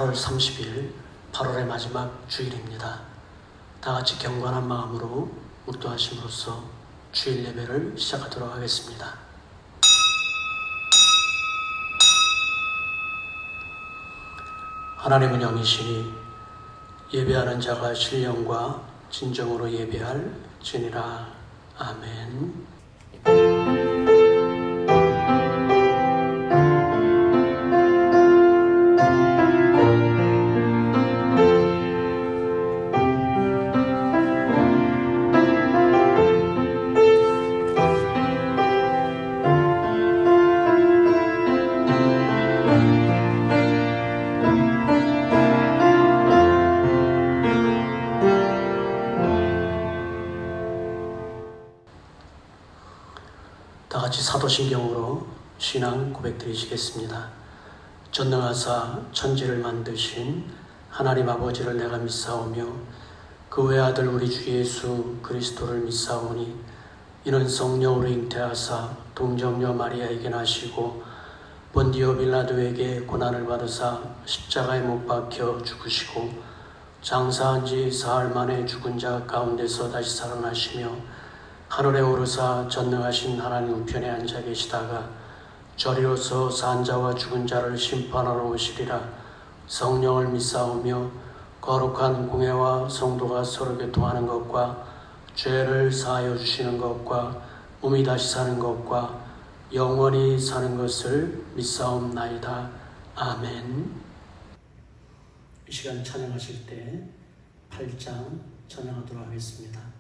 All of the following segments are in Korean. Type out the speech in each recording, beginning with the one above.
8월 30일, 8월의 마지막 주일입니다. 다 같이 경건한 마음으로 묵도하심으로써 주일 예배를 시작하도록 하겠습니다. 하나님은 영이시니 예배하는 자가 신령과 진정으로 예배할지니라. 아멘. 다 같이 사도신경으로 신앙 고백드리시겠습니다. 전능하사 천지를 만드신 하나님 아버지를 내가 믿사오며 그 외아들 우리 주 예수 그리스도를 믿사오니 이는 성령으로 잉태하사 동정녀 마리아에게 나시고 본디오 빌라도에게 고난을 받으사 십자가에 못 박혀 죽으시고 장사한 지 사흘 만에 죽은 자 가운데서 다시 살아나시며 하늘에 오르사 전능하신 하나님 우편에 앉아 계시다가 저리로서 산 자와 죽은 자를 심판하러 오시리라. 성령을 믿사오며 거룩한 공회와 성도가 서로 교통하는 것과 죄를 사하여 주시는 것과 몸이 다시 사는 것과 영원히 사는 것을 믿사옵나이다. 아멘. 이 시간 찬양하실 때 8장 찬양하도록 하겠습니다.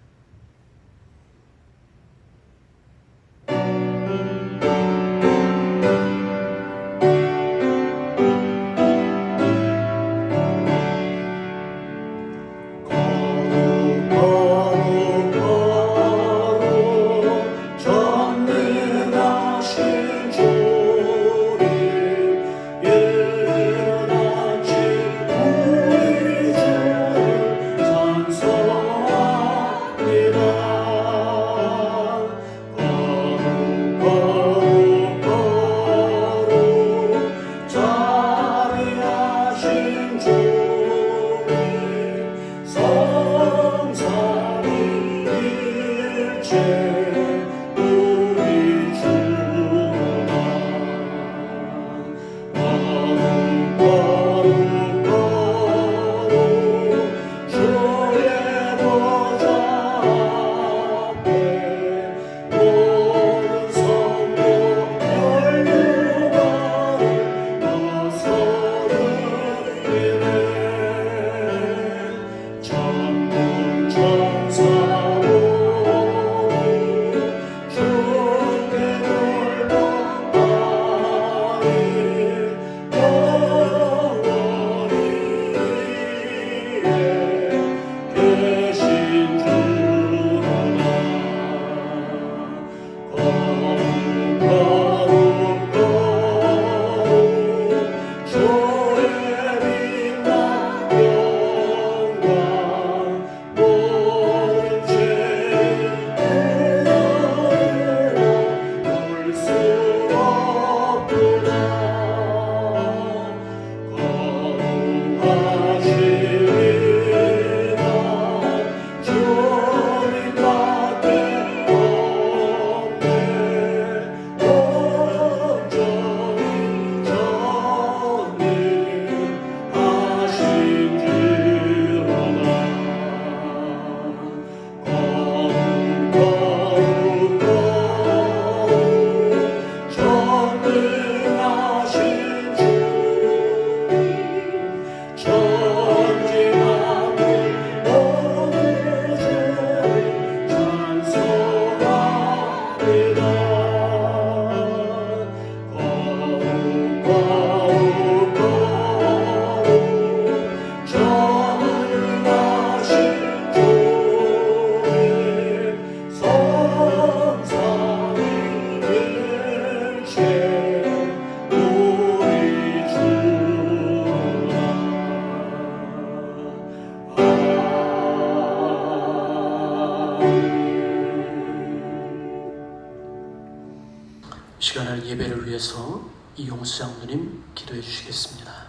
시간을 예배를 위해서 이용수 장로님 기도해 주시겠습니다.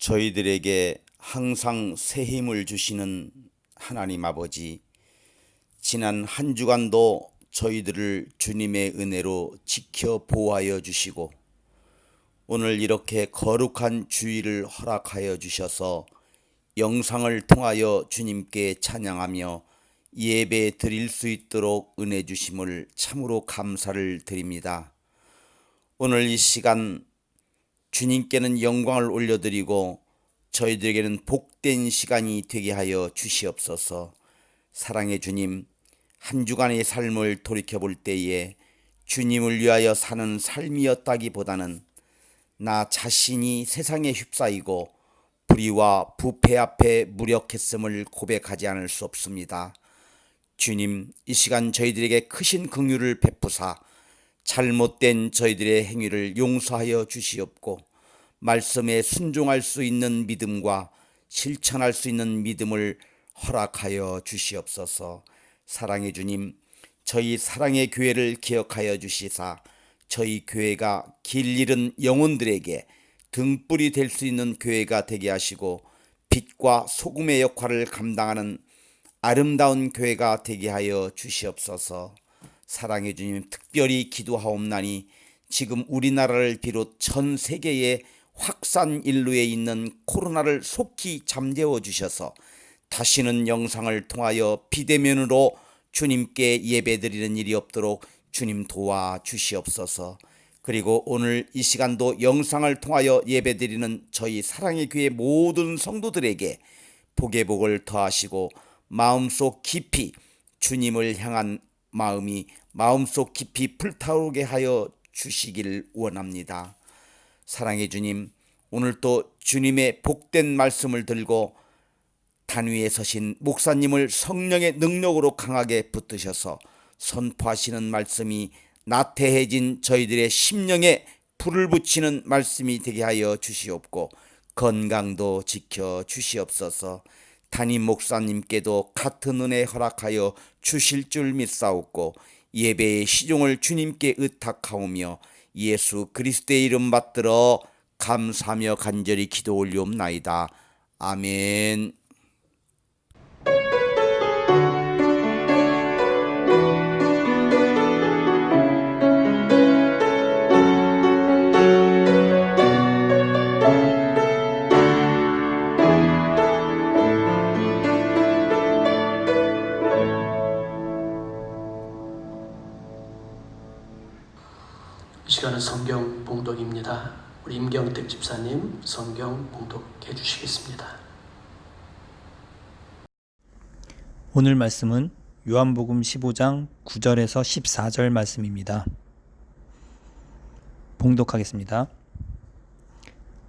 저희들에게 항상 새 힘을 주시는 하나님 아버지, 지난 한 주간도 저희들을 주님의 은혜로 지켜 보호하여 주시고 오늘 이렇게 거룩한 주일을 허락하여 주셔서 영상을 통하여 주님께 찬양하며 예배 드릴 수 있도록 은혜 주심을 참으로 감사를 드립니다. 오늘 이 시간 주님께는 영광을 올려드리고 저희들에게는 복된 시간이 되게 하여 주시옵소서. 사랑의 주님, 한 주간의 삶을 돌이켜볼 때에 주님을 위하여 사는 삶이었다기보다는 나 자신이 세상에 휩싸이고 불의와 부패 앞에 무력했음을 고백하지 않을 수 없습니다. 주님, 이 시간 저희들에게 크신 긍휼을 베푸사 잘못된 저희들의 행위를 용서하여 주시옵고 말씀에 순종할 수 있는 믿음과 실천할 수 있는 믿음을 허락하여 주시옵소서. 사랑의 주님, 저희 사랑의 교회를 기억하여 주시사 저희 교회가 길 잃은 영혼들에게 등불이 될 수 있는 교회가 되게 하시고 빛과 소금의 역할을 감당하는 아름다운 교회가 되게 하여 주시옵소서. 사랑의 주님, 특별히 기도하옵나니 지금 우리나라를 비롯 전 세계의 확산 인류에 있는 코로나를 속히 잠재워 주셔서 다시는 영상을 통하여 비대면으로 주님께 예배드리는 일이 없도록 주님 도와 주시옵소서. 그리고 오늘 이 시간도 영상을 통하여 예배드리는 저희 사랑의 교회 모든 성도들에게 복의 복을 더하시고 마음속 깊이 주님을 향한 마음이 마음속 깊이 불타오르게 하여 주시길 원합니다. 사랑의 주님, 오늘 또 주님의 복된 말씀을 들고 단위에 서신 목사님을 성령의 능력으로 강하게 붙드셔서 선포하시는 말씀이 나태해진 저희들의 심령에 불을 붙이는 말씀이 되게 하여 주시옵고 건강도 지켜 주시옵소서. 담임 목사님께도 같은 은혜 허락하여 주실 줄 믿사옵고 예배의 시종을 주님께 의탁하오며 예수 그리스도의 이름 받들어 감사하며 간절히 기도 올리옵나이다. 아멘. 이 시간은 성경 봉독입니다. 우리 임경택 집사님 성경 봉독해 주시겠습니다. 오늘 말씀은 요한복음 15장 9절에서 14절 말씀입니다. 봉독하겠습니다.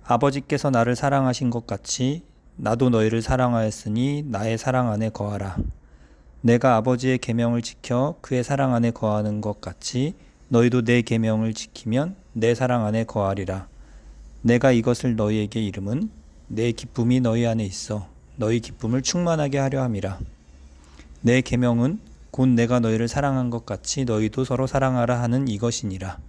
아버지께서 나를 사랑하신 것 같이 나도 너희를 사랑하였으니 나의 사랑 안에 거하라. 내가 아버지의 계명을 지켜 그의 사랑 안에 거하는 것 같이 너희도 내 계명을 지키면 내 사랑 안에 거하리라. 내가 이것을 너희에게 이름은 내 기쁨이 너희 안에 있어 너희 기쁨을 충만하게 하려 함이라. 내 계명은 곧 내가 너희를 사랑한 것 같이 너희도 서로 사랑하라 하는 이것이니라.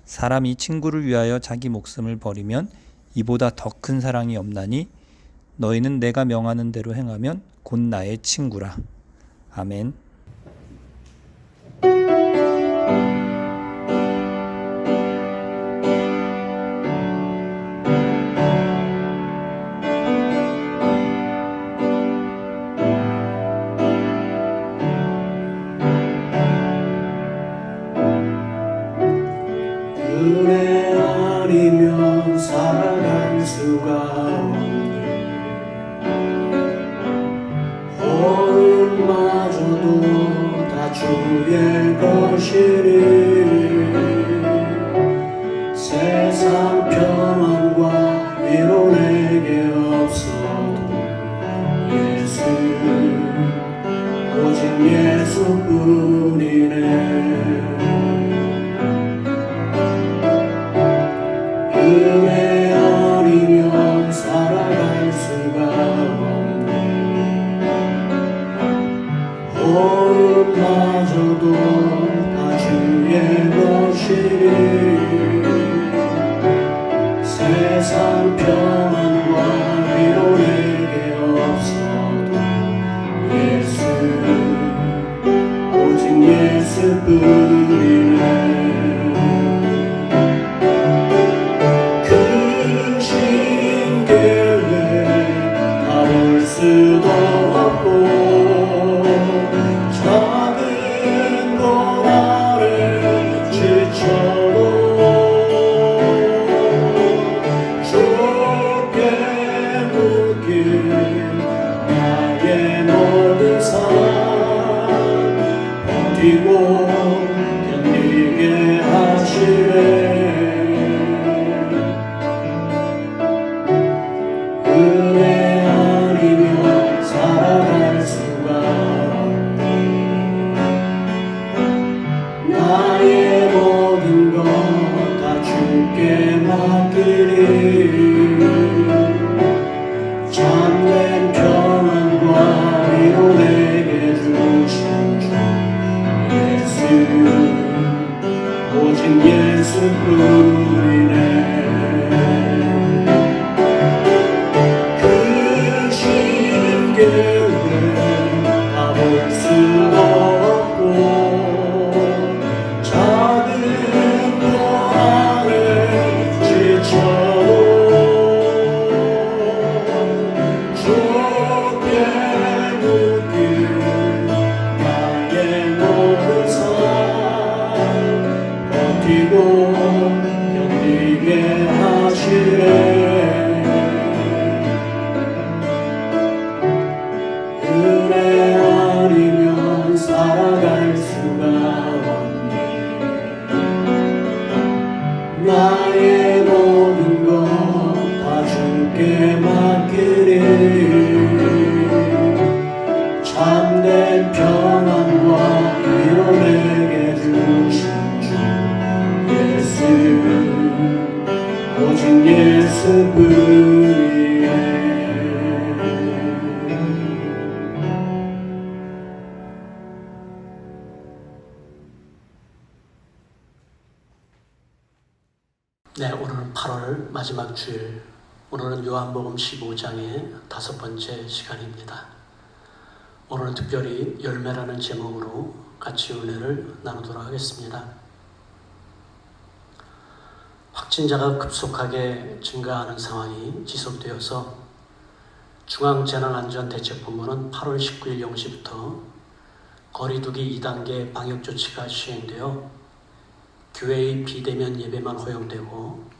사람이 친구를 위하여 자기 목숨을 버리면 이보다 더 큰 사랑이 없나니 너희는 내가 명하는 대로 행하면 곧 나의 친구라. 아멘. 은혜 아니면 살아갈 수가 없네. 호흡마저도 다 주의 것이니 세상 평안과 위로 내게 없어도 예수 오직 예수뿐이네. 은혜 아니면 살아갈 수가 없네. 호흡마저도 다 주의 것이니 세상 평안과 수도 없고 작은 고난을 지쳐도 주께 묶인 나의 모든 삶 버티고 견디게 하시네. 은혜 아니면 살아갈 수가 없니. 나의 모든 것 다 주께 맡기니. 참된 평안과 위로 내게 주신 주 예수, 오직 예수뿐이네. 그 신기를 다 볼 수도 없고 작은 고난을 지쳐도 주께 묶인 나의 모든 삶 버티고 견디게 하시네. 은혜 아니면 살아갈 수가 없니. 나의 모든 것 다 주께 맡기니. 참된 평안과 위로 내게 주신 주 예수, 오직 예수뿐이네. 네, 오늘은 8월 마지막 주일, 오늘은 요한복음 15장의 5번째 시간입니다. 오늘은 특별히 열매라는 제목으로 같이 은혜를 나누도록 하겠습니다. 확진자가 급속하게 증가하는 상황이 지속되어서 중앙재난안전대책본부는 8월 19일 0시부터 거리두기 2단계 방역조치가 시행되어 교회의 비대면 예배만 허용되고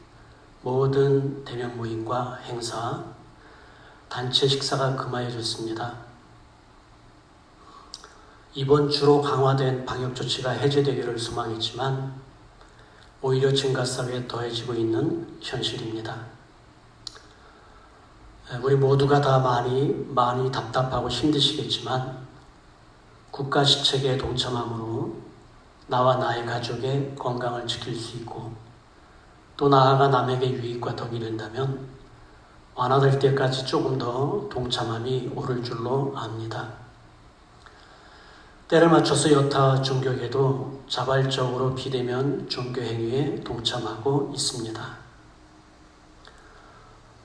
모든 대면 모임과 행사, 단체 식사가 금하여졌습니다. 이번 주로 강화된 방역조치가 해제되기를 소망했지만 오히려 증가세에 더해지고 있는 현실입니다. 우리 모두가 다 많이 답답하고 힘드시겠지만 국가 시책에 동참함으로 나와 나의 가족의 건강을 지킬 수 있고 또 나아가 남에게 유익과 덕이 된다면 완화될 때까지 조금 더 동참함이 옳을 줄로 압니다. 때를 맞춰서 여타 종교계도 자발적으로 비대면 종교 행위에 동참하고 있습니다.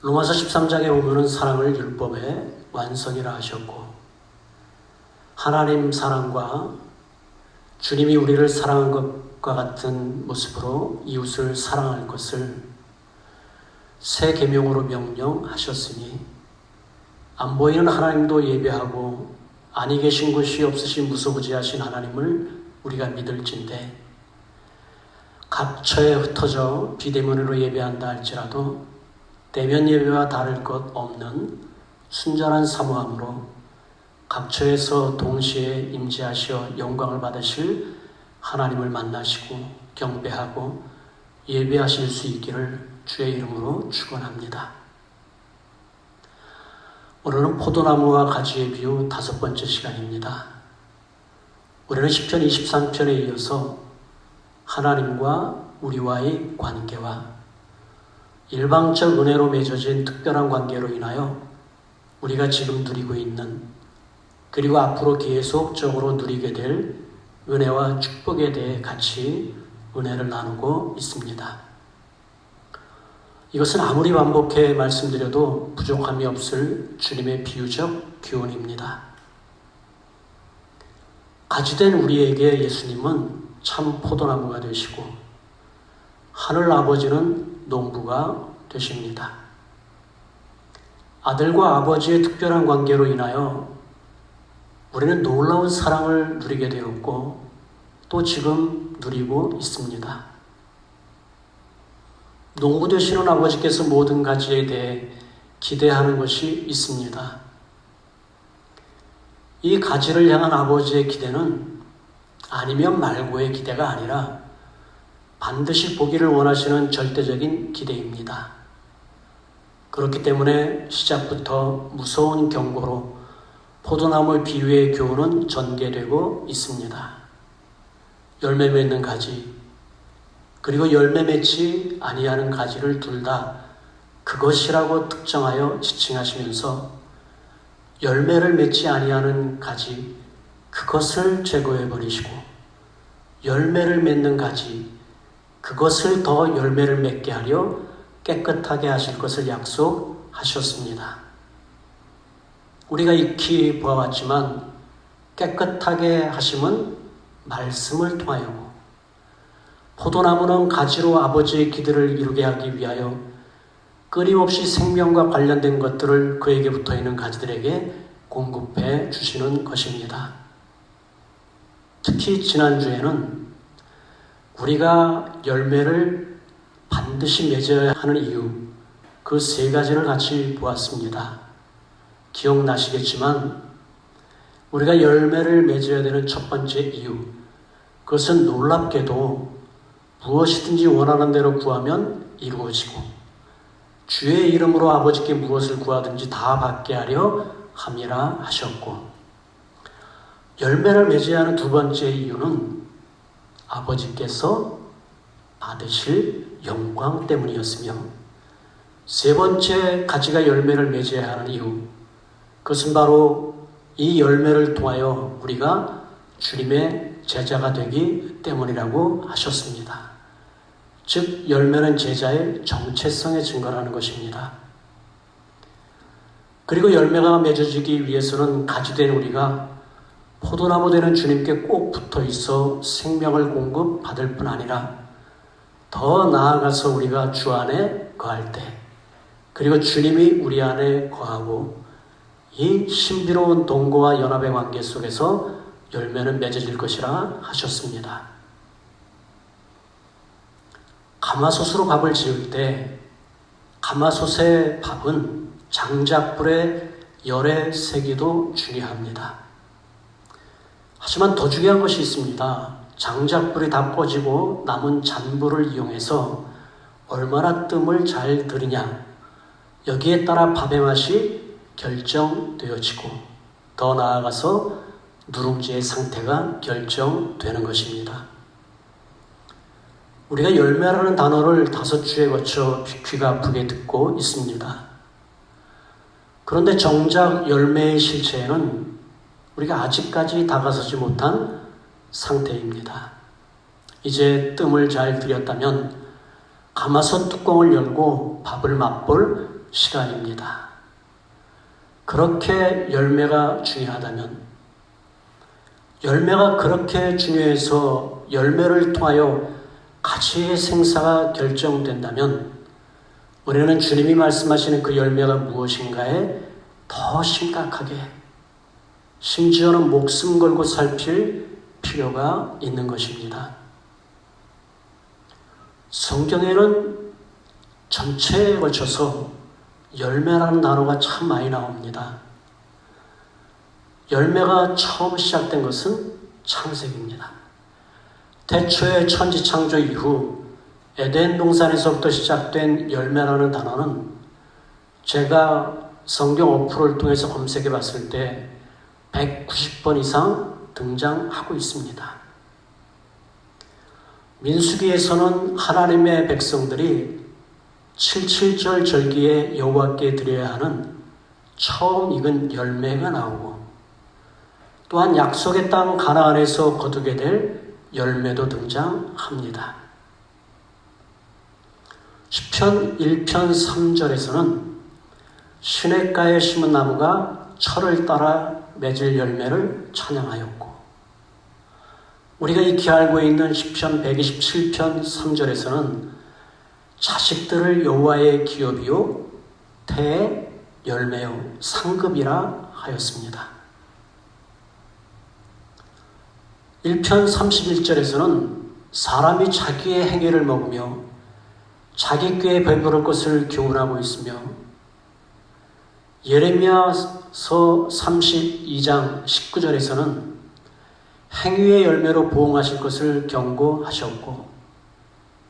로마서 13장에 보면 사랑을 율법의 완성이라 하셨고 하나님 사랑과 주님이 우리를 사랑한 것과 같은 모습으로 이웃을 사랑할 것을 새 계명으로 명령하셨으니 안 보이는 하나님도 예배하고 아니 계신 곳이 없으신 무소부지하신 하나님을 우리가 믿을진대 각처에 흩어져 비대면으로 예배한다 할지라도 대면 예배와 다를 것 없는 순전한 사모함으로 각처에서 동시에 임재하시어 영광을 받으실 하나님을 만나시고 경배하고 예배하실 수 있기를 주의 이름으로 축원합니다. 오늘은 포도나무와 가지의 비유 5번째 시간입니다. 우리는 시편 23편에 이어서 하나님과 우리와의 관계와 일방적 은혜로 맺어진 특별한 관계로 인하여 우리가 지금 누리고 있는 그리고 앞으로 계속적으로 누리게 될 은혜와 축복에 대해 같이 은혜를 나누고 있습니다. 이것은 아무리 반복해 말씀드려도 부족함이 없을 주님의 비유적 교훈입니다. 가지된 우리에게 예수님은 참 포도나무가 되시고 하늘 아버지는 농부가 되십니다. 아들과 아버지의 특별한 관계로 인하여 우리는 놀라운 사랑을 누리게 되었고 또 지금 누리고 있습니다. 농부 되시는 아버지께서 모든 가지에 대해 기대하는 것이 있습니다. 이 가지를 향한 아버지의 기대는 아니면 말고의 기대가 아니라 반드시 보기를 원하시는 절대적인 기대입니다. 그렇기 때문에 시작부터 무서운 경고로 포도나무 비유의 교훈은 전개되고 있습니다. 열매 맺는 가지, 그리고 열매 맺지 아니하는 가지를 둘 다 그것이라고 특정하여 지칭하시면서 열매를 맺지 아니하는 가지, 그것을 제거해 버리시고 열매를 맺는 가지, 그것을 더 열매를 맺게 하려 깨끗하게 하실 것을 약속하셨습니다. 우리가 익히 보아왔지만 깨끗하게 하심은 말씀을 통하여고 포도나무는 가지로 아버지의 기대를 이루게 하기 위하여 끊임없이 생명과 관련된 것들을 그에게 붙어있는 가지들에게 공급해 주시는 것입니다. 특히 지난주에는 우리가 열매를 반드시 맺어야 하는 이유, 그 세 가지를 같이 보았습니다. 기억나시겠지만 우리가 열매를 맺어야 되는 첫 번째 이유, 그것은 놀랍게도 무엇이든지 원하는 대로 구하면 이루어지고 주의 이름으로 아버지께 무엇을 구하든지 다 받게 하려 함이라 하셨고, 열매를 맺어야 하는 두 번째 이유는 아버지께서 받으실 영광 때문이었으며, 세 번째 가지가 열매를 맺어야 하는 이유, 그것은 바로 이 열매를 통하여 우리가 주님의 제자가 되기 때문이라고 하셨습니다. 즉 열매는 제자의 정체성의 증거라는 것입니다. 그리고 열매가 맺어지기 위해서는 가지된 우리가 포도나무 되는 주님께 꼭 붙어 있어 생명을 공급받을 뿐 아니라 더 나아가서 우리가 주 안에 거할 때, 그리고 주님이 우리 안에 거하고 이 신비로운 동거와 연합의 관계 속에서 열매는 맺어질 것이라 하셨습니다. 가마솥으로 밥을 지을 때 가마솥의 밥은 장작불에 열의 세기도 중요합니다. 하지만 더 중요한 것이 있습니다. 장작불이 다 꺼지고 남은 잔불을 이용해서 얼마나 뜸을 잘 들이냐, 여기에 따라 밥의 맛이 결정되어지고 더 나아가서 누룽지의 상태가 결정되는 것입니다. 우리가 열매라는 단어를 5주에 거쳐 귀가 아프게 듣고 있습니다. 그런데 정작 열매의 실체에는 우리가 아직까지 다가서지 못한 상태입니다. 이제 뜸을 잘 들였다면 가마솥 뚜껑을 열고 밥을 맛볼 시간입니다. 그렇게 열매가 중요하다면, 열매가 그렇게 중요해서 열매를 통하여 가지의 생사가 결정된다면 우리는 주님이 말씀하시는 그 열매가 무엇인가에 더 심각하게, 심지어는 목숨 걸고 살필 필요가 있는 것입니다. 성경에는 전체에 걸쳐서 열매라는 단어가 참 많이 나옵니다. 열매가 처음 시작된 것은 창세기입니다. 태초의 천지 창조 이후 에덴 동산에서부터 시작된 열매라는 단어는 제가 성경 어플을 통해서 검색해 봤을 때 190번 이상 등장하고 있습니다. 민수기에서는 하나님의 백성들이 77절 절기에 여호와께 드려야 하는 처음 익은 열매가 나오고, 또한 약속의 땅 가나안에서 거두게 될 열매도 등장합니다. 시편 1편 3절에서는 시냇가에 심은 나무가 철을 따라 맺을 열매를 찬양하였고, 우리가 익히 알고 있는 시편 127편 3절에서는 자식들을 여호와의 기업이요 태에 열매요 상급이라 하였습니다. 1편 31절에서는 사람이 자기의 행위를 먹으며 자기 꾀에 배부를 것을 교훈하고 있으며, 예레미야서 32장 19절에서는 행위의 열매로 보응하실 것을 경고하셨고,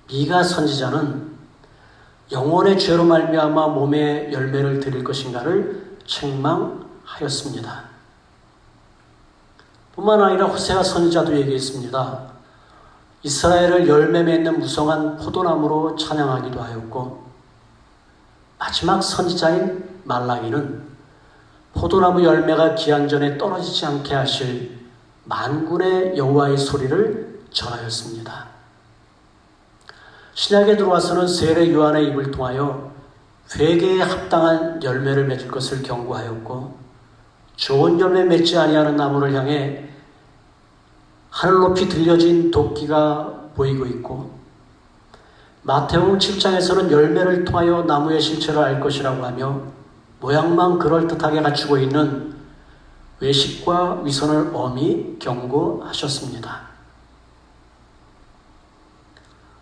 미가 선지자는 영혼의 죄로 말미암아 몸의 열매를 드릴 것인가를 책망하였습니다. 뿐만 아니라 호세아 선지자도 얘기했습니다. 이스라엘을 열매 맺는 무성한 포도나무로 찬양하기도 하였고, 마지막 선지자인 말라기는 포도나무 열매가 기한전에 떨어지지 않게 하실 만군의 여호와의 소리를 전하였습니다. 신약에 들어와서는 세례 요한의 입을 통하여 회개에 합당한 열매를 맺을 것을 경고하였고, 좋은 열매 맺지 아니하는 나무를 향해 하늘 높이 들려진 도끼가 보이고 있고, 마태복음 7장에서는 열매를 통하여 나무의 실체를 알 것이라고 하며 모양만 그럴듯하게 갖추고 있는 외식과 위선을 엄히 경고하셨습니다.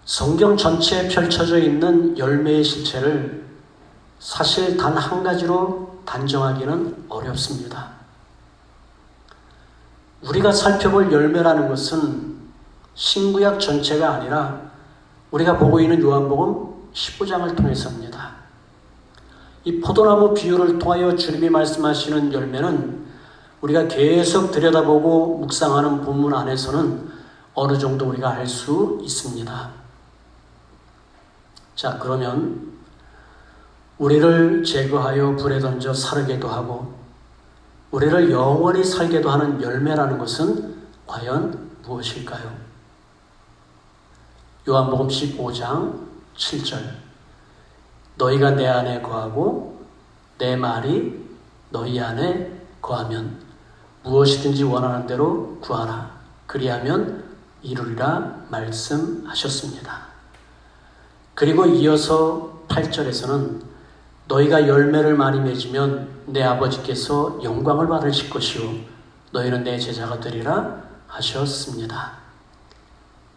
성경 전체에 펼쳐져 있는 열매의 실체를 사실 단 한 가지로 단정하기는 어렵습니다. 우리가 살펴볼 열매라는 것은 신구약 전체가 아니라 우리가 보고 있는 요한복음 15장을 통해서입니다. 이 포도나무 비유를 통하여 주님이 말씀하시는 열매는 우리가 계속 들여다보고 묵상하는 본문 안에서는 어느 정도 우리가 알 수 있습니다. 자, 그러면 우리를 제거하여 불에 던져 사르게도 하고 우리를 영원히 살게도 하는 열매라는 것은 과연 무엇일까요? 요한복음 15장 7절, 너희가 내 안에 거하고 내 말이 너희 안에 거하면 무엇이든지 원하는 대로 구하라. 그리하면 이루리라 말씀하셨습니다. 그리고 이어서 8절에서는 너희가 열매를 많이 맺으면 내 아버지께서 영광을 받으실 것이요 너희는 내 제자가 되리라 하셨습니다.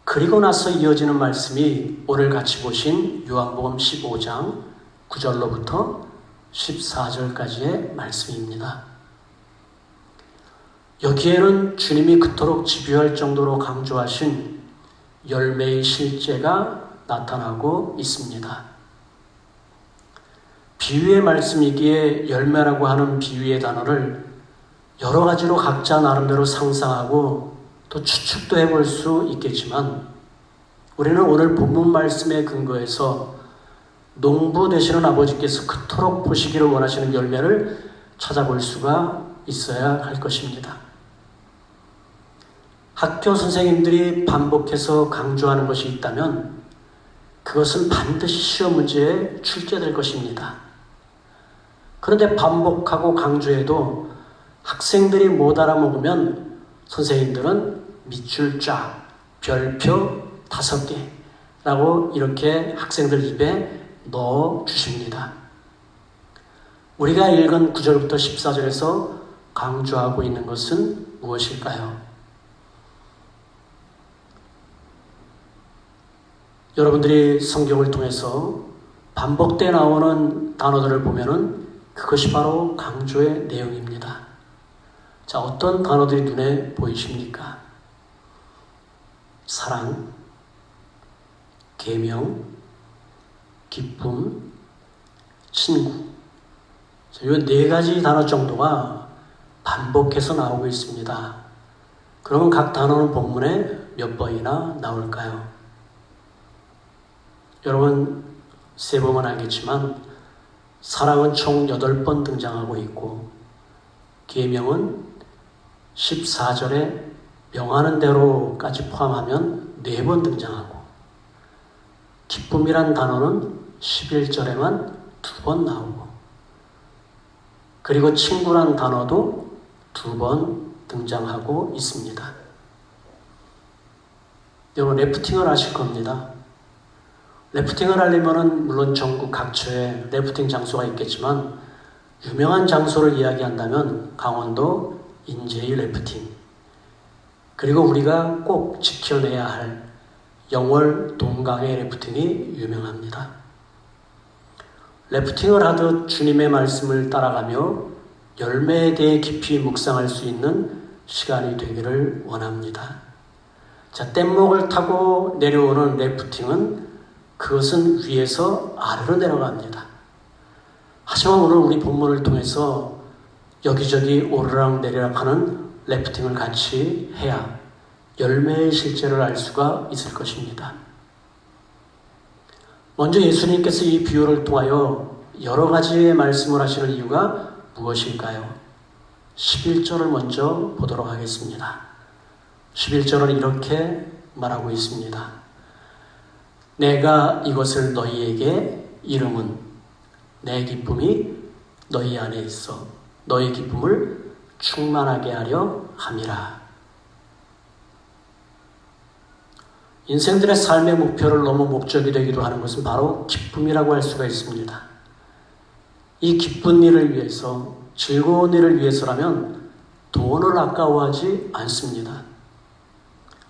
그리고 나서 이어지는 말씀이 오늘 같이 보신 요한복음 15장 9절로부터 14절까지의 말씀입니다. 여기에는 주님이 그토록 집요할 정도로 강조하신 열매의 실제가 나타나고 있습니다. 비유의 말씀이기에 열매라고 하는 비유의 단어를 여러 가지로 각자 나름대로 상상하고 또 추측도 해볼 수 있겠지만, 우리는 오늘 본문 말씀에 근거해서 농부 되시는 아버지께서 그토록 보시기를 원하시는 열매를 찾아볼 수가 있어야 할 것입니다. 학교 선생님들이 반복해서 강조하는 것이 있다면 그것은 반드시 시험 문제에 출제될 것입니다. 그런데 반복하고 강조해도 학생들이 못 알아먹으면 선생님들은 밑줄 쫙, 별표 5개라고 이렇게 학생들 입에 넣어 주십니다. 우리가 읽은 9절부터 14절에서 강조하고 있는 것은 무엇일까요? 여러분들이 성경을 통해서 반복되어 나오는 단어들을 보면은 그것이 바로 강조의 내용입니다. 자, 어떤 단어들이 눈에 보이십니까? 사랑, 계명, 기쁨, 친구. 이 네 가지 단어 정도가 반복해서 나오고 있습니다. 그러면 각 단어는 본문에 몇 번이나 나올까요? 여러분, 세 보면 알겠지만 사랑은 총 8번 등장하고 있고, 계명은 14절에 명하는 대로까지 포함하면 4번 등장하고, 기쁨이란 단어는 11절에만 2번 나오고, 그리고 친구란 단어도 2번 등장하고 있습니다. 여러분, 래프팅을 아실 겁니다. 래프팅을 하려면은 물론 전국 각처에 래프팅 장소가 있겠지만 유명한 장소를 이야기한다면 강원도 인제의 래프팅, 그리고 우리가 꼭 지켜내야 할 영월 동강의 래프팅이 유명합니다. 래프팅을 하듯 주님의 말씀을 따라가며 열매에 대해 깊이 묵상할 수 있는 시간이 되기를 원합니다. 자, 뗏목을 타고 내려오는 래프팅은 그것은 위에서 아래로 내려갑니다. 하지만 오늘 우리 본문을 통해서 여기저기 오르락 내리락 하는 래프팅을 같이 해야 열매의 실제를 알 수가 있을 것입니다. 먼저 예수님께서 이 비유를 통하여 여러 가지의 말씀을 하시는 이유가 무엇일까요? 11절을 먼저 보도록 하겠습니다. 11절은 이렇게 말하고 있습니다. 내가 이것을 너희에게 이름은 내 기쁨이 너희 안에 있어 너희 기쁨을 충만하게 하려 함이라. 인생들의 삶의 목표를 넘어 목적이 되기도 하는 것은 바로 기쁨이라고 할 수가 있습니다. 이 기쁜 일을 위해서, 즐거운 일을 위해서라면 돈을 아까워하지 않습니다.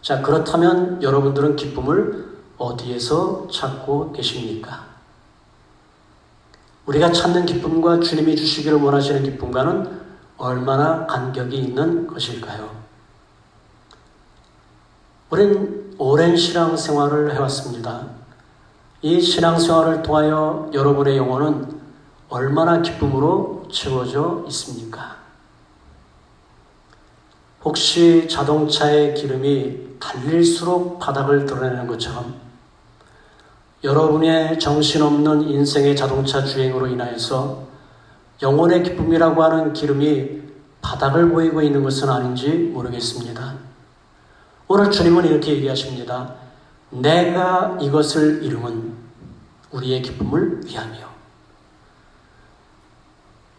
자, 그렇다면 여러분들은 기쁨을 어디에서 찾고 계십니까? 우리가 찾는 기쁨과 주님이 주시기를 원하시는 기쁨과는 얼마나 간격이 있는 것일까요? 우린 오랜 신앙생활을 해왔습니다. 이 신앙생활을 통하여 여러분의 영혼은 얼마나 기쁨으로 채워져 있습니까? 혹시 자동차의 기름이 달릴수록 바닥을 드러내는 것처럼 여러분의 정신없는 인생의 자동차 주행으로 인하여서 영혼의 기쁨이라고 하는 기름이 바닥을 보이고 있는 것은 아닌지 모르겠습니다. 오늘 주님은 이렇게 얘기하십니다. 내가 이것을 이름은 우리의 기쁨을 위하며.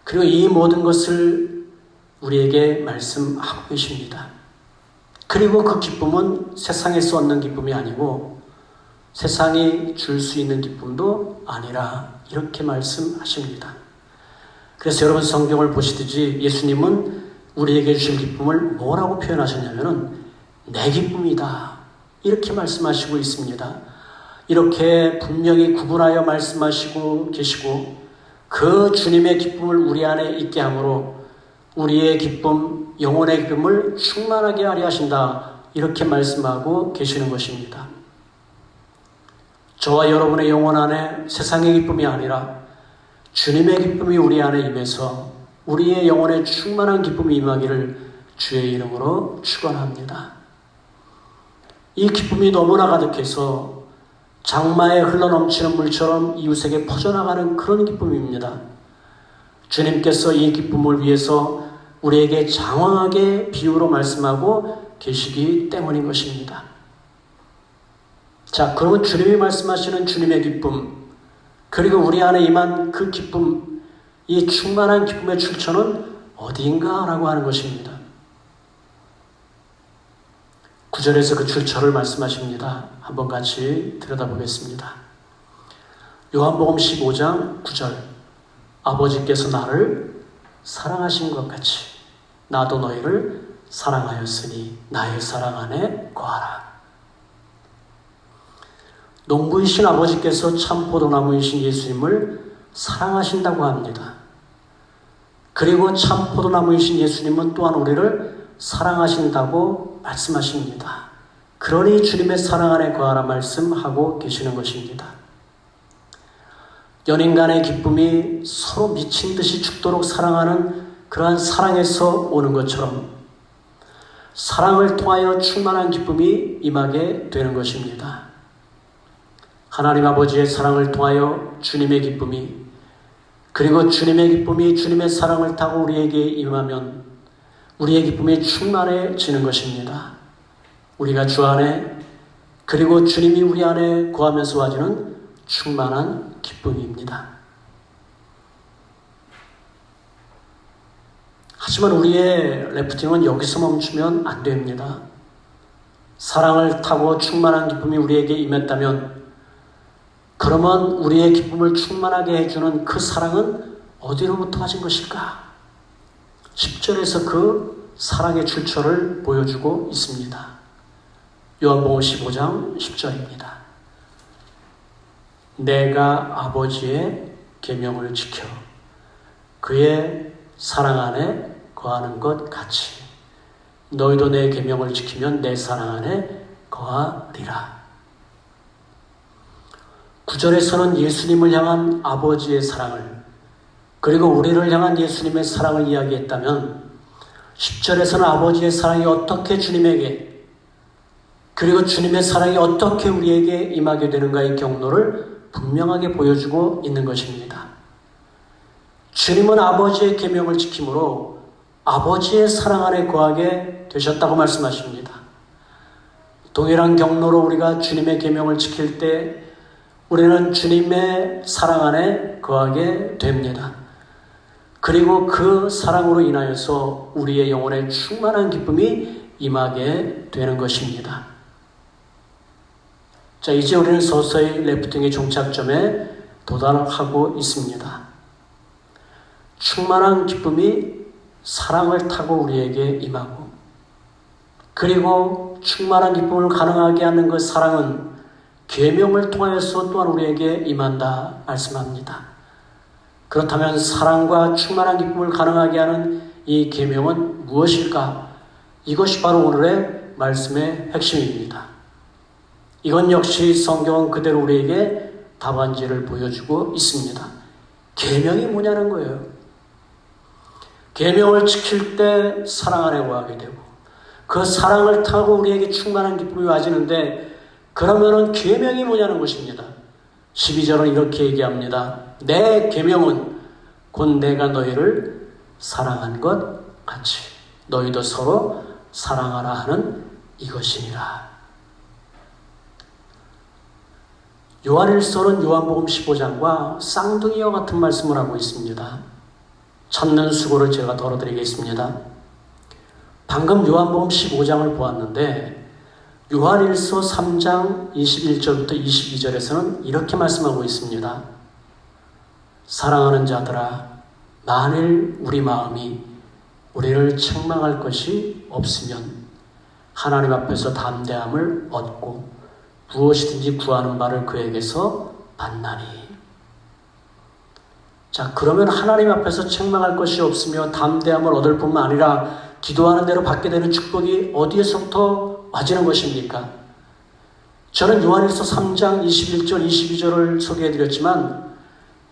그리고 이 모든 것을 우리에게 말씀하고 계십니다. 그리고 그 기쁨은 세상에서 얻는 기쁨이 아니고 세상이 줄 수 있는 기쁨도 아니라 이렇게 말씀하십니다. 그래서 여러분 성경을 보시듯이 예수님은 우리에게 주신 기쁨을 뭐라고 표현하셨냐면은 내 기쁨이다. 이렇게 말씀하시고 있습니다. 이렇게 분명히 구분하여 말씀하시고 계시고 그 주님의 기쁨을 우리 안에 있게 함으로 우리의 기쁨, 영혼의 기쁨을 충만하게 하려 하신다. 이렇게 말씀하고 계시는 것입니다. 저와 여러분의 영혼 안에 세상의 기쁨이 아니라 주님의 기쁨이 우리 안에 임해서 우리의 영혼에 충만한 기쁨이 임하기를 주의 이름으로 축원합니다. 이 기쁨이 너무나 가득해서 장마에 흘러넘치는 물처럼 이웃에게 퍼져나가는 그런 기쁨입니다. 주님께서 이 기쁨을 위해서 우리에게 장황하게 비유로 말씀하고 계시기 때문인 것입니다. 자, 그러면 주님이 말씀하시는 주님의 기쁨, 그리고 우리 안에 임한 그 기쁨, 이 충만한 기쁨의 출처는 어디인가라고 하는 것입니다. 9절에서 그 출처를 말씀하십니다. 한번 같이 들여다보겠습니다. 요한복음 15장 9절 아버지께서 나를 사랑하신 것 같이 나도 너희를 사랑하였으니 나의 사랑 안에 거하라. 농부이신 아버지께서 참 포도나무이신 예수님을 사랑하신다고 합니다. 그리고 참 포도나무이신 예수님은 또한 우리를 사랑하신다고 말씀하십니다. 그러니 주님의 사랑 안에 거하라 말씀하고 계시는 것입니다. 연인 간의 기쁨이 서로 미친 듯이 죽도록 사랑하는 그러한 사랑에서 오는 것처럼 사랑을 통하여 충만한 기쁨이 임하게 되는 것입니다. 하나님 아버지의 사랑을 통하여 주님의 기쁨이, 그리고 주님의 기쁨이 주님의 사랑을 타고 우리에게 임하면 우리의 기쁨이 충만해지는 것입니다. 우리가 주 안에, 그리고 주님이 우리 안에 거하면서 와주는 충만한 기쁨입니다. 하지만 우리의 래프팅은 여기서 멈추면 안 됩니다. 사랑을 타고 충만한 기쁨이 우리에게 임했다면 그러면 우리의 기쁨을 충만하게 해주는 그 사랑은 어디로부터 하신 것일까? 10절에서 그 사랑의 출처를 보여주고 있습니다. 요한복음 15장 10절입니다. 내가 아버지의 계명을 지켜 그의 사랑 안에 거하는 것 같이 너희도 내 계명을 지키면 내 사랑 안에 거하리라. 9절에서는 예수님을 향한 아버지의 사랑을 그리고 우리를 향한 예수님의 사랑을 이야기했다면 10절에서는 아버지의 사랑이 어떻게 주님에게 그리고 주님의 사랑이 어떻게 우리에게 임하게 되는가의 경로를 분명하게 보여주고 있는 것입니다. 주님은 아버지의 계명을 지킴으로 아버지의 사랑 안에 거하게 되셨다고 말씀하십니다. 동일한 경로로 우리가 주님의 계명을 지킬 때 우리는 주님의 사랑 안에 거하게 됩니다. 그리고 그 사랑으로 인하여서 우리의 영혼에 충만한 기쁨이 임하게 되는 것입니다. 자, 이제 우리는 서서히 래프팅의 종착점에 도달하고 있습니다. 충만한 기쁨이 사랑을 타고 우리에게 임하고 그리고 충만한 기쁨을 가능하게 하는 그 사랑은 계명을 통하여서 또한 우리에게 임한다 말씀합니다. 그렇다면 사랑과 충만한 기쁨을 가능하게 하는 이 계명은 무엇일까? 이것이 바로 오늘의 말씀의 핵심입니다. 이건 역시 성경은 그대로 우리에게 답안지를 보여주고 있습니다. 계명이 뭐냐는 거예요. 계명을 지킬 때 사랑 안에 거하게 되고 그 사랑을 타고 우리에게 충만한 기쁨이 와지는데 그러면은 계명이 뭐냐는 것입니다. 12절은 이렇게 얘기합니다. 내 계명은 곧 내가 너희를 사랑한 것 같이 너희도 서로 사랑하라 하는 이것이니라. 요한일서는 요한복음 15장과 쌍둥이와 같은 말씀을 하고 있습니다. 찾는 수고를 제가 덜어드리겠습니다. 방금 요한복음 15장을 보았는데 요한일서 3장 21절부터 22절에서는 이렇게 말씀하고 있습니다. 사랑하는 자들아, 만일 우리 마음이 우리를 책망할 것이 없으면 하나님 앞에서 담대함을 얻고 무엇이든지 구하는 바를 그에게서 받나니. 자, 그러면 하나님 앞에서 책망할 것이 없으며 담대함을 얻을 뿐만 아니라 기도하는 대로 받게 되는 축복이 어디에서부터 와지는 것입니까? 저는 요한일서 3장 21절, 22절을 소개해드렸지만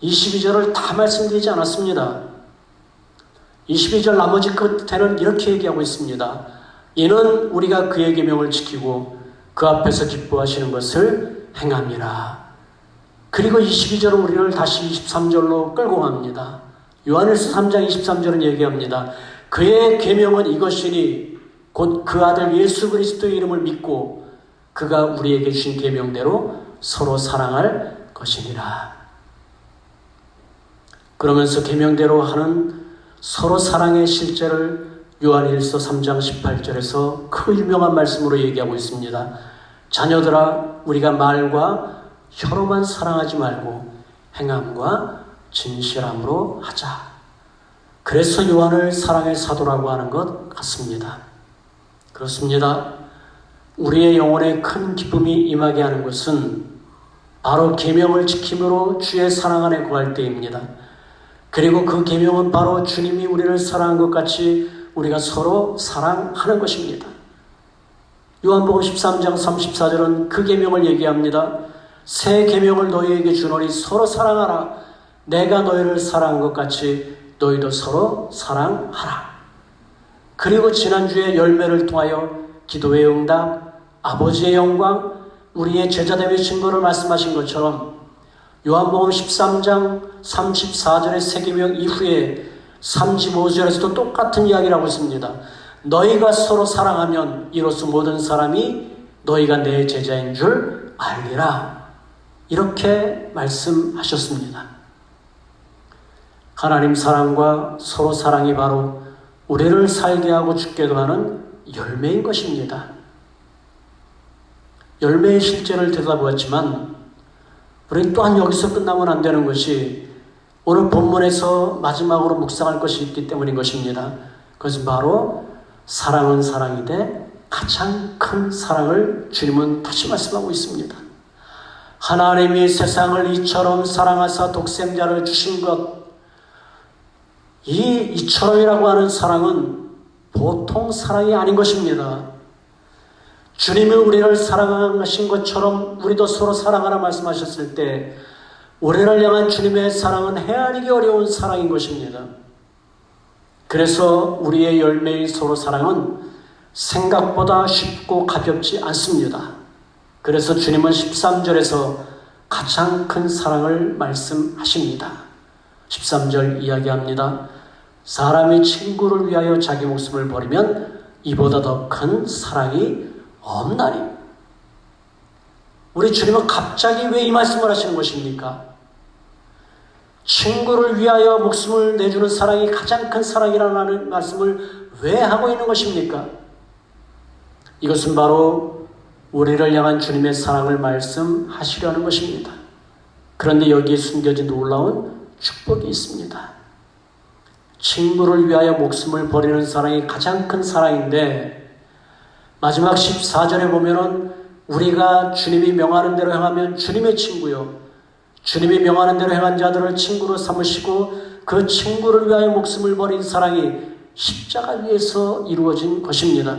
22절을 다 말씀드리지 않았습니다. 22절 나머지 끝에는 이렇게 얘기하고 있습니다. 이는 우리가 그의 계명을 지키고 그 앞에서 기뻐하시는 것을 행함이라. 그리고 22절은 우리를 다시 23절로 끌고 갑니다. 요한일서 3장 23절은 얘기합니다. 그의 계명은 이것이니 곧 그 아들 예수 그리스도의 이름을 믿고 그가 우리에게 주신 계명대로 서로 사랑할 것이니라. 그러면서 계명대로 하는 서로 사랑의 실제를 요한일서 3장 18절에서 그 유명한 말씀으로 얘기하고 있습니다. 자녀들아, 우리가 말과 혀로만 사랑하지 말고 행함과 진실함으로 하자. 그래서 요한을 사랑의 사도라고 하는 것 같습니다. 그렇습니다. 우리의 영혼에 큰 기쁨이 임하게 하는 것은 바로 계명을 지킴으로 주의 사랑 안에 거할 때입니다. 그리고 그 계명은 바로 주님이 우리를 사랑한 것 같이 우리가 서로 사랑하는 것입니다. 요한복음 13장 34절은 그 계명을 얘기합니다. 새 계명을 너희에게 주노니 서로 사랑하라. 내가 너희를 사랑한 것 같이 너희도 서로 사랑하라. 그리고 지난주에 열매를 통하여 기도의 응답, 아버지의 영광, 우리의 제자됨의 증거를 말씀하신 것처럼 요한복음 13장 34절의 새 계명 이후에 35절에서도 똑같은 이야기를 하고 있습니다. 너희가 서로 사랑하면 이로써 모든 사람이 너희가 내 제자인 줄 알리라. 이렇게 말씀하셨습니다. 하나님 사랑과 서로 사랑이 바로 우리를 살게 하고 죽게도 하는 열매인 것입니다. 열매의 실제를 들여다보았지만 우리는 또한 여기서 끝나면 안 되는 것이 오늘 본문에서 마지막으로 묵상할 것이 있기 때문인 것입니다. 그것은 바로 사랑은 사랑이되 가장 큰 사랑을 주님은 다시 말씀하고 있습니다. 하나님이 세상을 이처럼 사랑하사 독생자를 주신 것, 이처럼이라고 하는 사랑은 보통 사랑이 아닌 것입니다. 주님이 우리를 사랑하신 것처럼 우리도 서로 사랑하라 말씀하셨을 때 우리를 향한 주님의 사랑은 헤아리기 어려운 사랑인 것입니다. 그래서 우리의 열매인 서로 사랑은 생각보다 쉽고 가볍지 않습니다. 그래서 주님은 13절에서 가장 큰 사랑을 말씀하십니다. 13절 이야기합니다. 사람이 친구를 위하여 자기 목숨을 버리면 이보다 더 큰 사랑이 없나니. 우리 주님은 갑자기 왜 이 말씀을 하시는 것입니까? 친구를 위하여 목숨을 내주는 사랑이 가장 큰 사랑이라는 말씀을 왜 하고 있는 것입니까? 이것은 바로 우리를 향한 주님의 사랑을 말씀하시려는 것입니다. 그런데 여기에 숨겨진 놀라운 축복이 있습니다. 친구를 위하여 목숨을 버리는 사랑이 가장 큰 사랑인데 마지막 14절에 보면은 우리가 주님이 명하는 대로 행하면 주님의 친구요, 주님이 명하는 대로 행한 자들을 친구로 삼으시고 그 친구를 위하여 목숨을 버린 사랑이 십자가 위에서 이루어진 것입니다.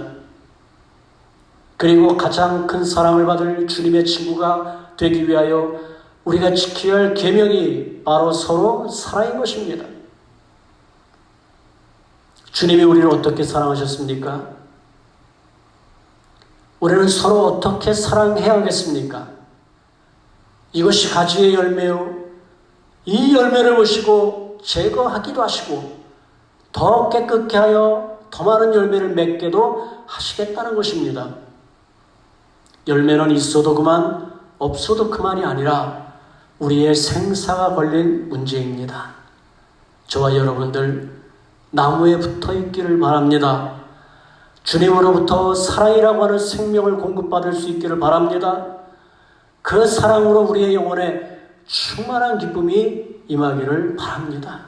그리고 가장 큰 사랑을 받을 주님의 친구가 되기 위하여 우리가 지켜야 할 계명이 바로 서로 사랑인 것입니다. 주님이 우리를 어떻게 사랑하셨습니까? 우리는 서로 어떻게 사랑해야 하겠습니까? 이것이 가지의 열매요. 이 열매를 보시고 제거하기도 하시고 더 깨끗게 하여 더 많은 열매를 맺게도 하시겠다는 것입니다. 열매는 있어도 그만, 없어도 그만이 아니라 우리의 생사가 걸린 문제입니다. 저와 여러분들 나무에 붙어 있기를 바랍니다. 주님으로부터 사랑이라고 하는 생명을 공급받을 수 있기를 바랍니다. 그 사랑으로 우리의 영혼에 충만한 기쁨이 임하기를 바랍니다.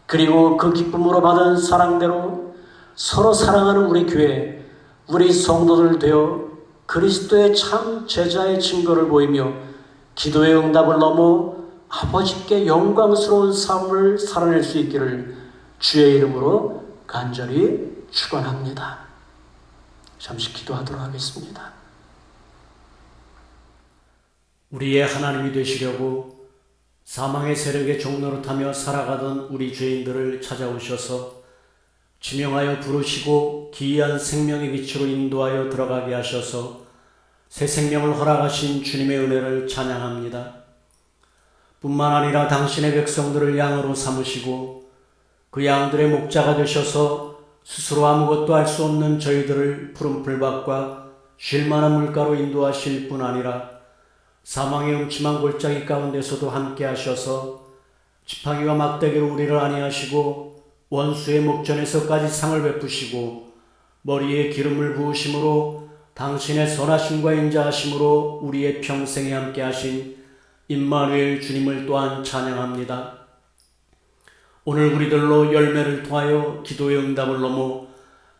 그리고 그 기쁨으로 받은 사랑대로 서로 사랑하는 우리 교회, 우리 성도들 되어 그리스도의 참 제자의 증거를 보이며 기도의 응답을 넘어 아버지께 영광스러운 삶을 살아낼 수 있기를 주의 이름으로 간절히 축원합니다. 잠시 기도하도록 하겠습니다. 우리의 하나님이 되시려고 사망의 세력의 종로를 타며 살아가던 우리 죄인들을 찾아오셔서 지명하여 부르시고 기이한 생명의 빛으로 인도하여 들어가게 하셔서 새 생명을 허락하신 주님의 은혜를 찬양합니다. 뿐만 아니라 당신의 백성들을 양으로 삼으시고 그 양들의 목자가 되셔서 스스로 아무것도 할 수 없는 저희들을 푸른 풀밭과 쉴만한 물가로 인도하실 뿐 아니라 사망의 음침한 골짜기 가운데서도 함께 하셔서 지팡이와 막대기로 우리를 안위하시고 원수의 목전에서까지 상을 베푸시고 머리에 기름을 부으심으로 당신의 선하심과 인자하심으로 우리의 평생에 함께 하신 임마누엘 주님을 또한 찬양합니다. 오늘 우리들로 열매를 통하여 기도의 응답을 넘어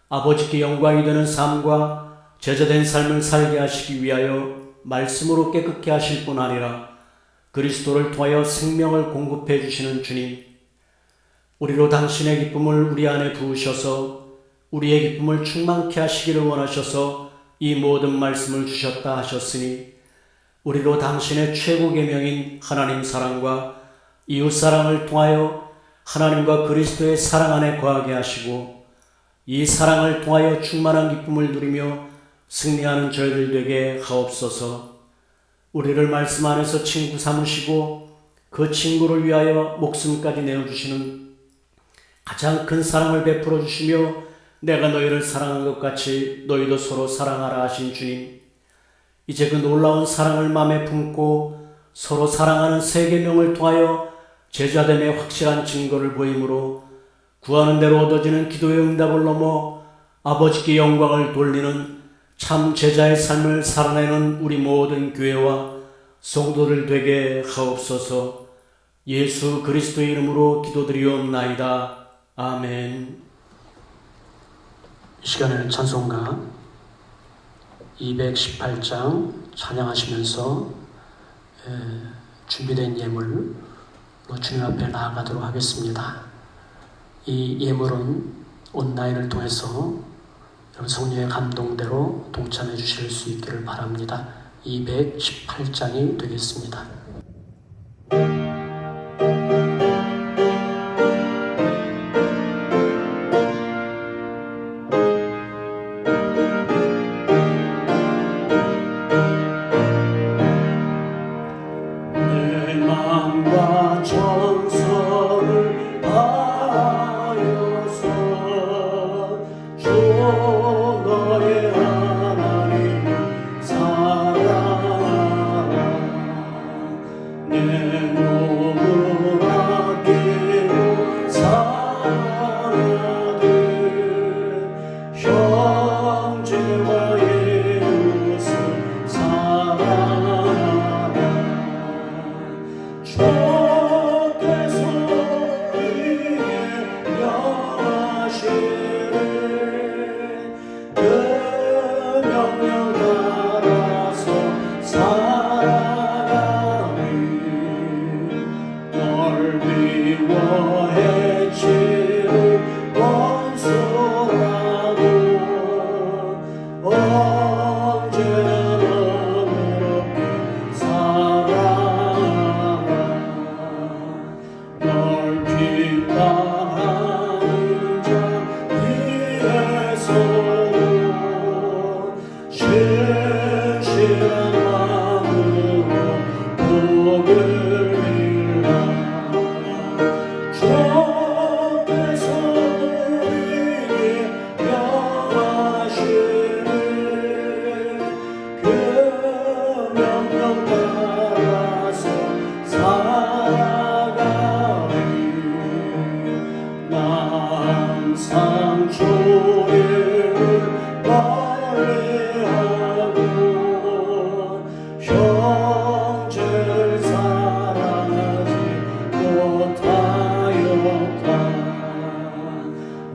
아버지께 영광이 되는 삶과 제자된 삶을 살게 하시기 위하여 말씀으로 깨끗게 하실 뿐 아니라 그리스도를 통하여 생명을 공급해 주시는 주님, 우리로 당신의 기쁨을 우리 안에 부으셔서 우리의 기쁨을 충만케 하시기를 원하셔서 이 모든 말씀을 주셨다 하셨으니 우리로 당신의 최고 계명인 하나님 사랑과 이웃 사랑을 통하여 하나님과 그리스도의 사랑 안에 거하게 하시고 이 사랑을 통하여 충만한 기쁨을 누리며 승리하는 저희들 되게 하옵소서. 우리를 말씀 안에서 친구 삼으시고 그 친구를 위하여 목숨까지 내어주시는 가장 큰 사랑을 베풀어 주시며 내가 너희를 사랑한 것 같이 너희도 서로 사랑하라 하신 주님, 이제 그 놀라운 사랑을 마음에 품고 서로 사랑하는 새 계명을 통하여 제자됨의 확실한 증거를 보이므로 구하는 대로 얻어지는 기도의 응답을 넘어 아버지께 영광을 돌리는 참 제자의 삶을 살아내는 우리 모든 교회와 성도들 되게 하옵소서. 예수 그리스도의 이름으로 기도드리옵나이다. 아멘. 이 시간에는 찬송가 218장 찬양하시면서 준비된 예물로 주님 앞에 나아가도록 하겠습니다. 이 예물은 온라인을 통해서 여러분 성령의 감동대로 동참해 주실 수 있기를 바랍니다. 218장이 되겠습니다. 내 마음과 정성을 다하여서 주 너의 하나님을 사랑하라. 내 몸을 아끼고 사랑하되 형제와 이웃을 사랑하라. 주께서 우리에게 명하시되 그 명령 따라서 살아가니 널 미워해 치는 원수라도 언제나 너를 없게 살아가라. 널 비방하는 자 위에서도 신실한 마음으로 복을 빌라. 주께서 우리에게 명하시되 그 명령 따라서 살아가니 나 항상 주님을 멀리하고 형제를 사랑하지 못하였다.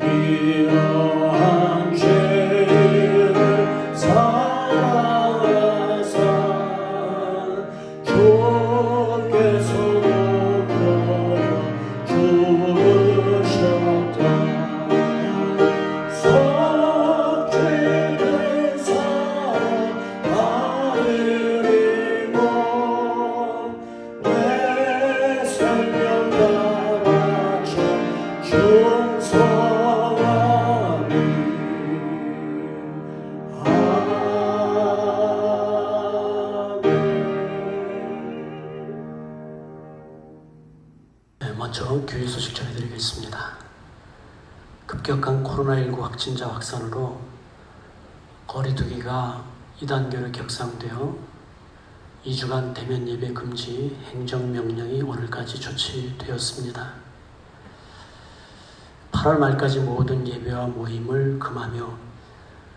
이러한 죄를 사랑하사 주께서 높여 주셨다. 속죄된 사랑 받으리고 내 생명 가라쳐 충성하니. 먼저 교회 소식 전해드리겠습니다. 급격한 코로나19 확진자 확산으로 거리두기가 2단계로 격상되어 2주간 대면 예배 금지 행정명령이 오늘까지 조치되었습니다. 8월 말까지 모든 예배와 모임을 금하며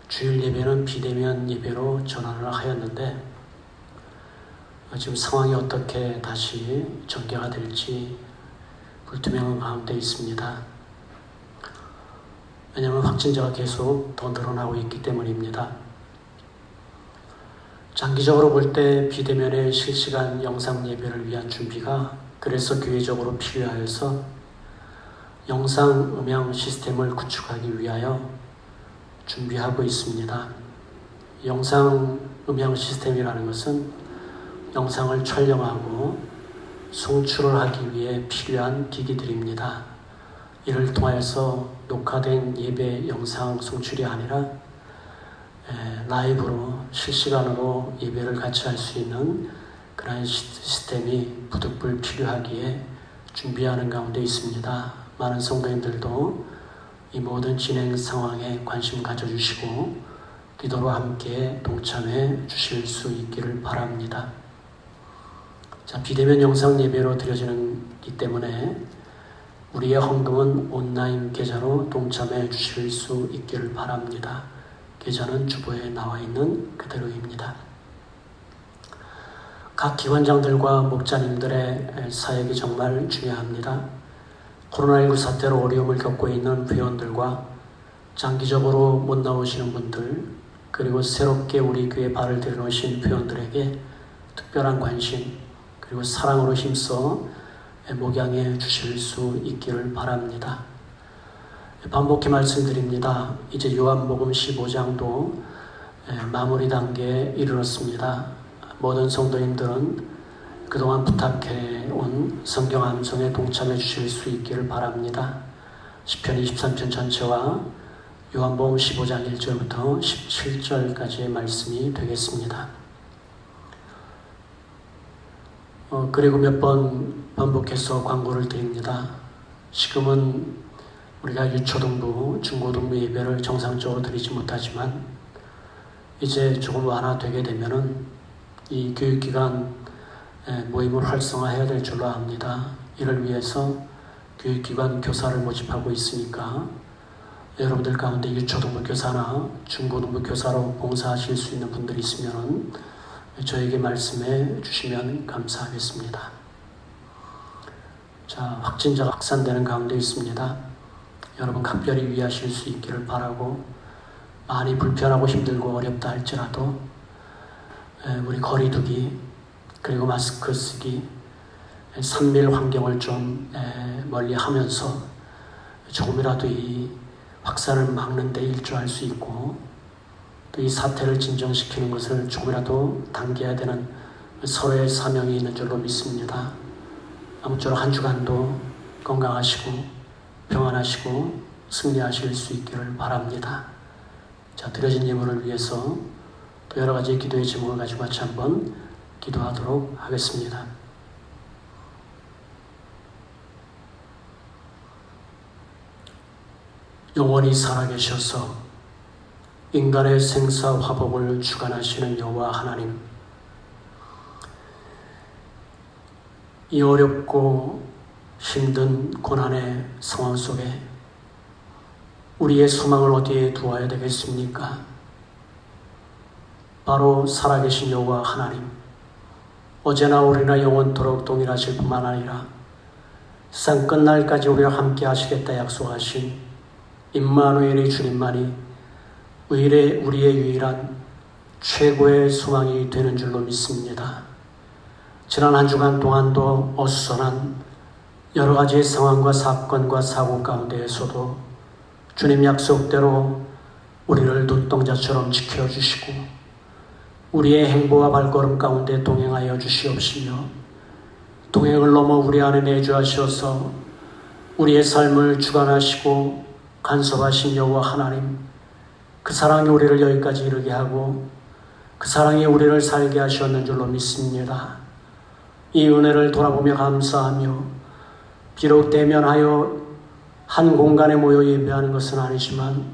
주일 예배는 비대면 예배로 전환을 하였는데 지금 상황이 어떻게 다시 전개가 될지 불투명한 가운데 있습니다. 왜냐하면 확진자가 계속 더 늘어나고 있기 때문입니다. 장기적으로 볼 때 비대면의 실시간 영상 예배를 위한 준비가 그래서 교회적으로 필요하여서 영상 음향 시스템을 구축하기 위하여 준비하고 있습니다. 영상 음향 시스템이라는 것은 영상을 촬영하고 송출을 하기 위해 필요한 기기들입니다. 이를 통해서 녹화된 예배 영상 송출이 아니라 라이브로 실시간으로 예배를 같이 할 수 있는 그런 시스템이 부득불 필요하기에 준비하는 가운데 있습니다. 많은 성도님들도 이 모든 진행 상황에 관심 가져주시고 기도로 함께 동참해 주실 수 있기를 바랍니다. 자, 비대면 영상 예배로 드려지기 때문에 우리의 헌금은 온라인 계좌로 동참해 주실 수 있기를 바랍니다. 계좌는 주보에 나와 있는 그대로입니다. 각 기관장들과 목자님들의 사역이 정말 중요합니다. 코로나19 사태로 어려움을 겪고 있는 회원들과 장기적으로 못 나오시는 분들, 그리고 새롭게 우리 교회에 발을 들여놓으신 회원들에게 특별한 관심 그리고 사랑으로 힘써 목양해 주실 수 있기를 바랍니다. 반복히 말씀드립니다. 이제 요한복음 15장도 마무리 단계에 이르렀습니다. 모든 성도님들은 그동안 부탁해온 성경 암송에 동참해 주실 수 있기를 바랍니다. 시편 23편 전체와 요한복음 15장 1절부터 17절까지의 말씀이 되겠습니다. 그리고 몇 번 반복해서 광고를 드립니다. 지금은 우리가 유초등부, 중고등부 예배를 정상적으로 드리지 못하지만 이제 조금 완화되게 되면은 이 교육기관 모임을 활성화해야 될 줄로 압니다. 이를 위해서 교육기관 교사를 모집하고 있으니까 여러분들 가운데 유초등부 교사나 중고등부 교사로 봉사하실 수 있는 분들이 있으면 저에게 말씀해 주시면 감사하겠습니다. 자, 확진자가 확산되는 가운데 있습니다. 여러분 각별히 유의하실 수 있기를 바라고, 많이 불편하고 힘들고 어렵다 할지라도 우리 거리두기 그리고 마스크 쓰기, 산밀 환경을 좀 멀리 하면서 조금이라도 이 확산을 막는 데 일조할 수 있고, 또 이 사태를 진정시키는 것을 조금이라도 당겨야 되는 서로의 사명이 있는 줄로 믿습니다. 아무쪼록 한 주간도 건강하시고 평안하시고 승리하실 수 있기를 바랍니다. 자, 드려진 예물을 위해서 또 여러 가지 기도의 제목을 가지고 같이 한번 기도하도록 하겠습니다. 영원히 살아계셔서 인간의 생사 화복을 주관하시는 여호와 하나님, 이 어렵고 힘든 고난의 상황 속에 우리의 소망을 어디에 두어야 되겠습니까? 바로 살아계신 여호와 하나님, 어제나 오늘이나 영원토록 동일하실 뿐만 아니라 세상 끝날까지 우리와 함께 하시겠다 약속하신 임마누엘의 주님만이 우리의 유일한 최고의 소망이 되는 줄로 믿습니다. 지난 한 주간 동안도 어수선한 여러 가지 상황과 사건과 사고 가운데에서도 주님 약속대로 우리를 눈동자처럼 지켜주시고 우리의 행보와 발걸음 가운데 동행하여 주시옵시며, 동행을 넘어 우리 안에 내주하셔서 우리의 삶을 주관하시고 간섭하신 여호와 하나님, 그 사랑이 우리를 여기까지 이르게 하고 그 사랑이 우리를 살게 하셨는 줄로 믿습니다. 이 은혜를 돌아보며 감사하며, 비록 대면하여 한 공간에 모여 예배하는 것은 아니지만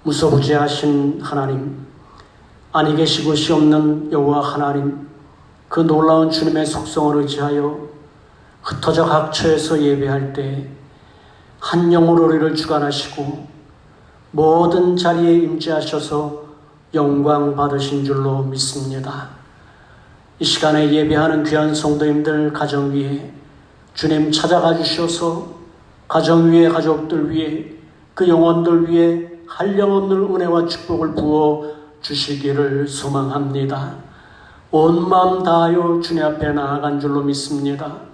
무소부재하신 하나님, 아니 계시고 시없는 여호와 하나님, 그 놀라운 주님의 속성을 의지하여 흩어져 각처에서 예배할 때 한 영으로 우리를 주관하시고 모든 자리에 임재하셔서 영광 받으신 줄로 믿습니다. 이 시간에 예배하는 귀한 성도님들 가정 위에 주님 찾아가 주셔서 가정 위에, 가족들 위에, 그 영혼들 위에 한량없는 은혜와 축복을 부어 주시기를 소망합니다. 온 마음 다하여 주님 앞에 나아간 줄로 믿습니다.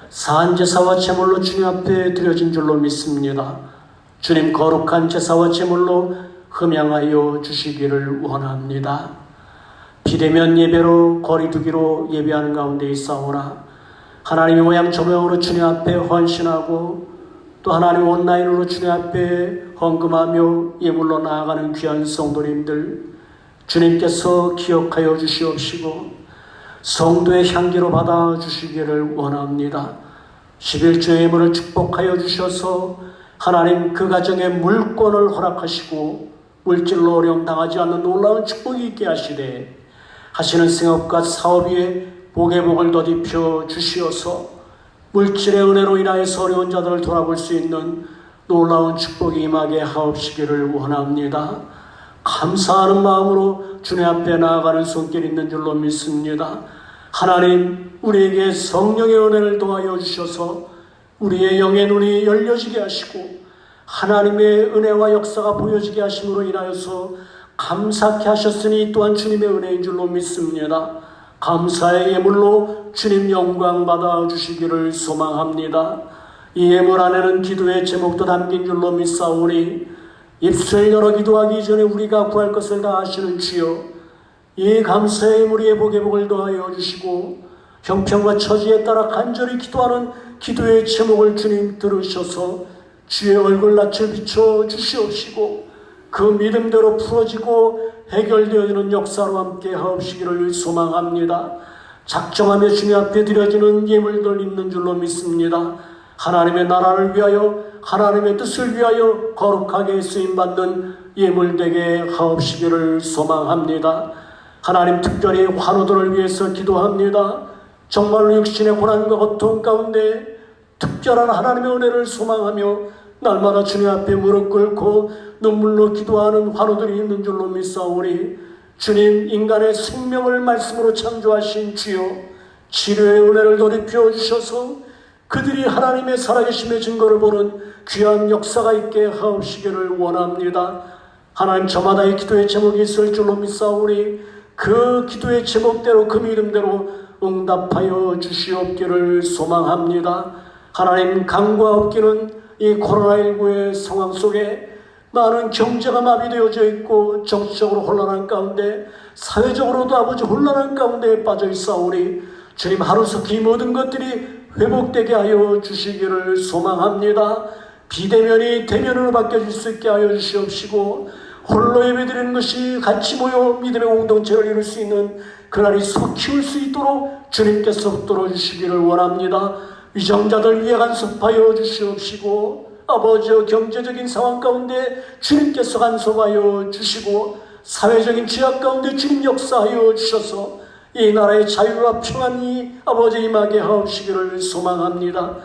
사한 제사와 제물로 주님 앞에 드려진 줄로 믿습니다. 주님 거룩한 제사와 제물로 흠양하여 주시기를 원합니다. 비대면 예배로 거리두기로 예배하는 가운데 있사오나 하나님의 모양 조명으로 주님 앞에 헌신하고 또 하나님 온라인으로 주님 앞에 헌금하며 예물로 나아가는 귀한 성도님들 주님께서 기억하여 주시옵시고 성도의 향기로 받아 주시기를 원합니다. 11조 예물을 축복하여 주셔서 하나님 그 가정에 물권을 허락하시고 물질로 어려움 당하지 않는 놀라운 축복이 있게 하시되 하시는 생업과 사업 위에 복의 복을 더딥혀 주시어서 물질의 은혜로 인하여서 어려운 자들을 돌아볼 수 있는 놀라운 축복이 임하게 하옵시기를 원합니다. 감사하는 마음으로 주님 앞에 나아가는 손길 있는 줄로 믿습니다. 하나님, 우리에게 성령의 은혜를 도하여 주셔서 우리의 영의 눈이 열려지게 하시고 하나님의 은혜와 역사가 보여지게 하심으로 인하여서 감사케 하셨으니 또한 주님의 은혜인 줄로 믿습니다. 감사의 예물로 주님 영광 받아 주시기를 소망합니다. 이 예물 안에는 기도의 제목도 담긴 줄로 믿사오니 입술 열어 기도하기 전에 우리가 구할 것을 다 아시는 주여, 이 감사의 예물의 복의 복을 더하여 주시고 형편과 처지에 따라 간절히 기도하는 기도의 제목을 주님 들으셔서 주의 얼굴 낯을 비춰 주시옵시고 그 믿음대로 풀어지고 해결되어지는 역사로 함께 하옵시기를 소망합니다. 작정하며 주님 앞에 드려지는 예물들 있는 줄로 믿습니다. 하나님의 나라를 위하여 하나님의 뜻을 위하여 거룩하게 쓰임받는 예물 되게 하옵시기를 소망합니다. 하나님, 특별히 환우들을 위해서 기도합니다. 정말로 육신의 고난과 고통 가운데 특별한 하나님의 은혜를 소망하며 날마다 주님 앞에 무릎 꿇고 눈물로 기도하는 환우들이 있는 줄로 믿사오니 주님, 인간의 생명을 말씀으로 창조하신 주여, 치료의 은혜를 돌이켜 주셔서 그들이 하나님의 살아계심의 증거를 보는 귀한 역사가 있게 하옵시기를 원합니다. 하나님, 저마다의 기도의 제목이 있을 줄로 믿사오니 그 기도의 제목대로 그 믿음대로 응답하여 주시옵기를 소망합니다. 하나님, 강과 없기는 이 코로나19의 상황 속에 많은 경제가 마비되어져 있고 정치적으로 혼란한 가운데 사회적으로도 아버지 혼란한 가운데 빠져 있사오니 주님, 하루속히 모든 것들이 회복되게 하여 주시기를 소망합니다. 비대면이 대면으로 바뀌어질 수 있게 하여 주시옵시고 홀로 예배드리는 것이 같이 모여 믿음의 공동체를 이룰 수 있는 그날이 속 키울 수 있도록 주님께서 붙들어 주시기를 원합니다. 위정자들 위해 간섭하여 주시옵시고 아버지의 경제적인 상황 가운데 주님께서 간섭하여 주시고 사회적인 죄악 가운데 주님 역사하여 주셔서 이 나라의 자유와 평안이 아버지 임하게 하옵시기를 소망합니다.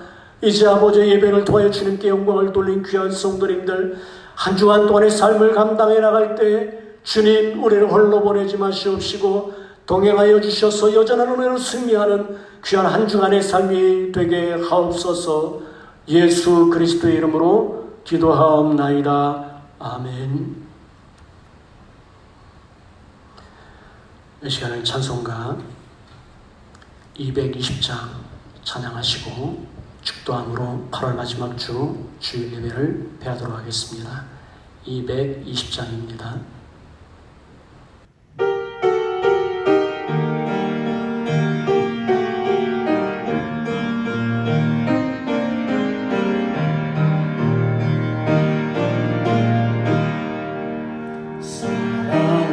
이제 아버지 예배를 통하여 주님께 영광을 돌린 귀한 성도님들, 한 주간 동안의 삶을 감당해 나갈 때 주님, 우리를 홀로 보내지 마시옵시고 동행하여 주셔서 여전한 은혜로 승리하는 귀한 한 주간의 삶이 되게 하옵소서. 예수 그리스도의 이름으로 기도하옵나이다. 아멘. 이 시간에 찬송가 220장 찬양하시고 축도함으로 8월 마지막 주 주일 예배를 폐하도록 하겠습니다. 220장입니다.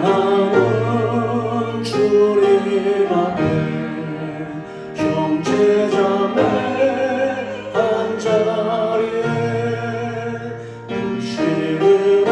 사랑하는 주님 앞에 형제자매 한자리에 육신의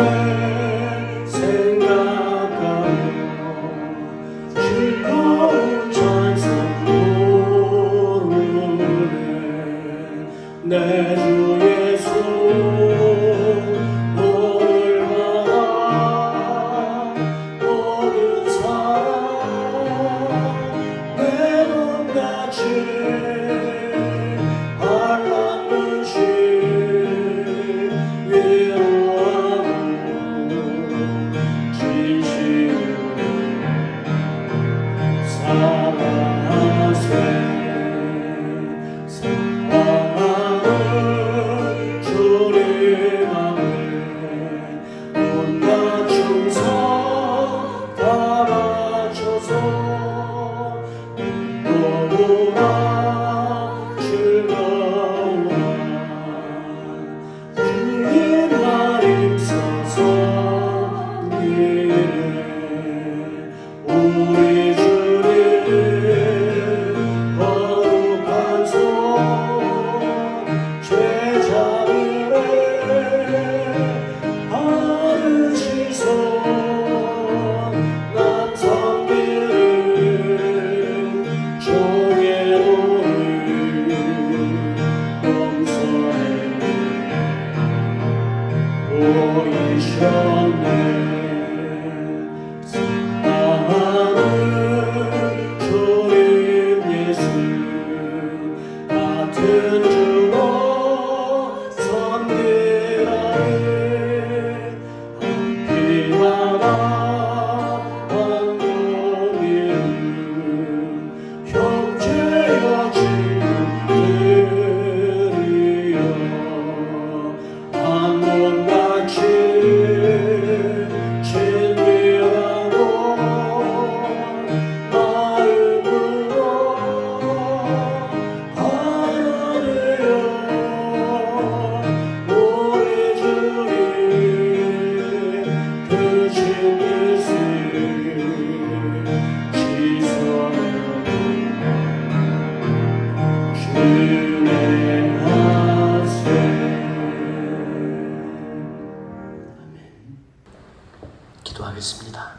기도하겠습니다.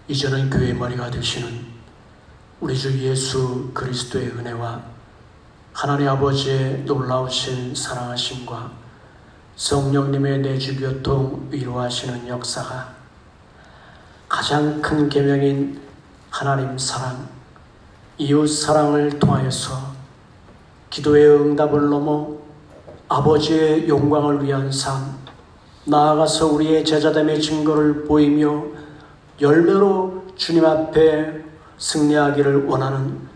이제는 교회의 머리가 되시는 우리 주 예수 그리스도의 은혜와 하나님 아버지의 놀라우신 사랑하심과 성령님의 내주 교통 위로하시는 역사가 가장 큰 계명인 하나님 사랑, 이웃 사랑을 통하여서 기도의 응답을 넘어 아버지의 영광을 위한 삶, 나아가서 우리의 제자됨의 증거를 보이며 열매로 주님 앞에 승리하기를 원하는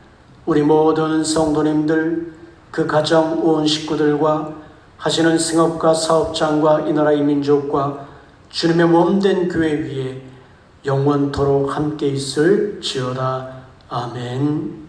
우리 모든 성도님들, 그 가정 온 식구들과 하시는 승업과 사업장과 이 나라의 민족과 주님의 몸된 교회 위에 영원토록 함께 있을지어다. 아멘.